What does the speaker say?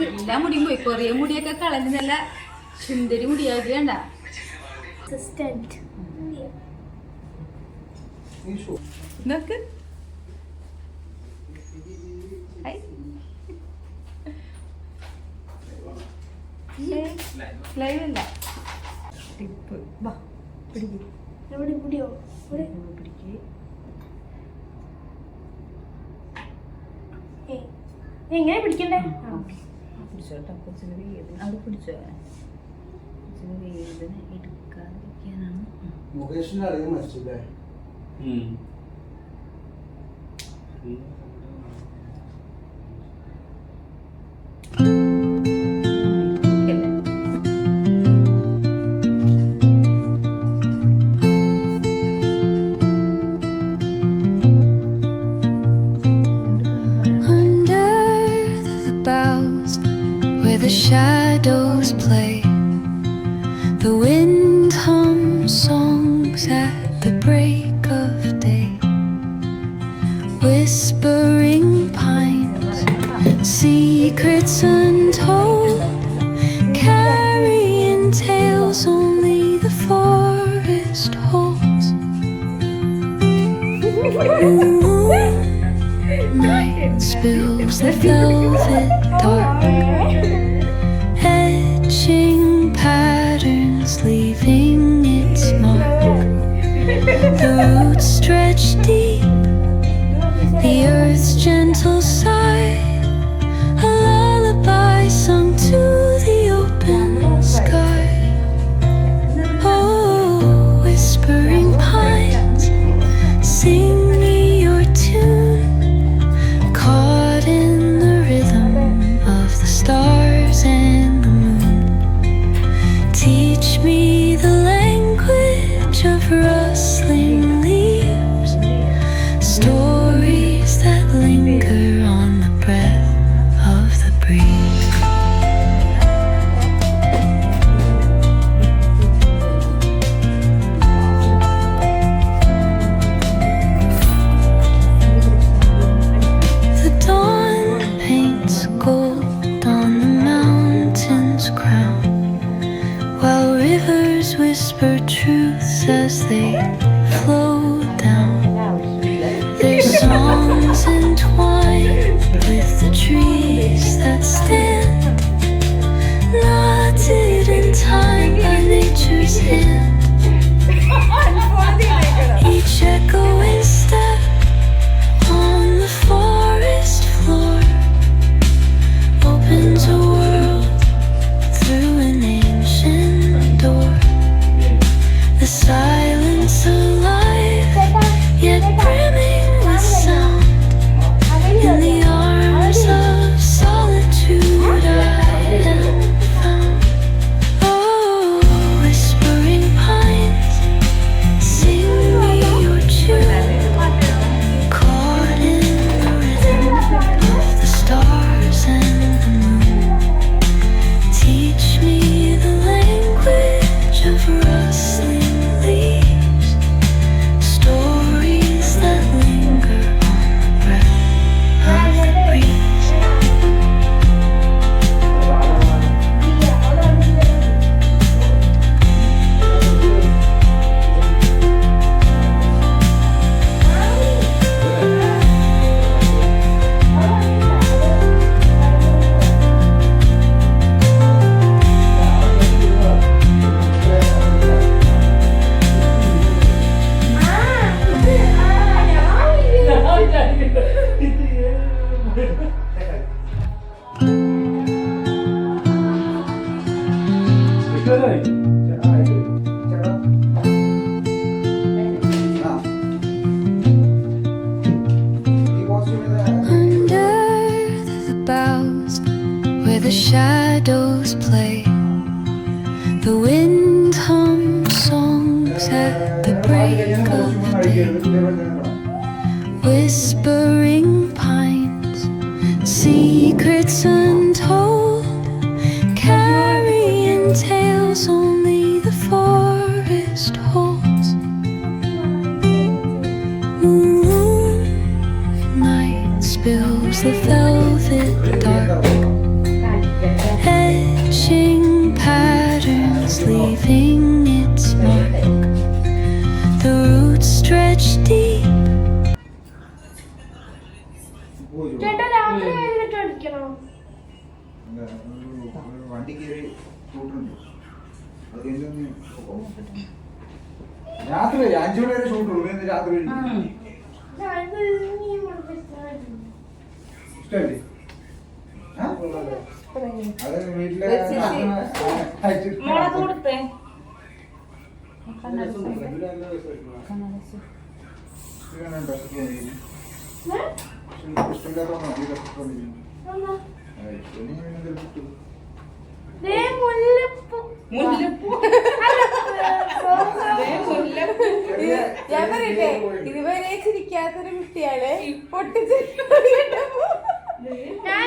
എല്ലാ മുടിയും പോയി. കൊറിയ മുടിയൊക്കെ കളഞ്ഞ് നല്ല സുന്ദരി മുടിയാക്കി വേണ്ട. നോക്ക് ലൈവ് അല്ല ടിപ്പ്. വാ പിടിക്കോ പിടിക്ക്. എങ്ങനെ പിടിക്കണ്ടേ? പിടിച്ചോട്ടോ. കൊച്ചിന് വേദന അത് പിടിച്ചോ. കൊച്ചിന് വേദന എടുക്കാതിരിക്കാനാണ്. മുകേഷിന്റെ അറിയാൻ മരിച്ചില്ലേ? The shadows play, the wind hums songs at the break of day, whispering pines, secrets untold, carrying tales only the forest holds. Night spills the velvet dark, etching patterns, leaving its mark. The roots stretch deep, the earth's gentle sigh, a lullaby sung to the open sky. Oh, whispering pines, sing me your tune, caught in the rhythm of the stars and teach me the language of rustling leaves, stories that linger on the breath of the breeze. The dawn paints gold on the mountain's crown, while rivers whisper truths as they flow down. Their songs entwined with the trees that stand, knotted in time by nature's hand. Each echoing step on the forest floor opens a world through an ancient door. The silence alive, yet brimming with sound. In the arms of solitude I am found. Oh, whispering pines, sing me your tune, caught in the rhythm of the stars and the moon. Teach me the language of rustling leaves, stories that linger on the breath of the breeze. Under the boughs where the shadows play, the wind hums songs at the break of day, whispering pines, secrets untold, carrying tales only the forest holds. Moonlight spills the velvet dark, അത്ര കഴിഞ്ഞിട്ട് അടിക്കണോ? വണ്ടി കയറി ഷൂട്ടുണ്ട്. അത് കഴിഞ്ഞൊന്ന് രാത്രി 5 മണി വരെ ഷൂട്ടുള്ളൂ. രാത്രി ഇഷ്ടമല്ലേ? അത് വീട്ടിലെ മോളെ കൊടുത്തേ. ഞാൻ പറയട്ടെ, ഇതുവരെ ചിരിക്കാത്തൊരു കുട്ടിയാണ് പൊട്ടിച്ച് ഞാൻ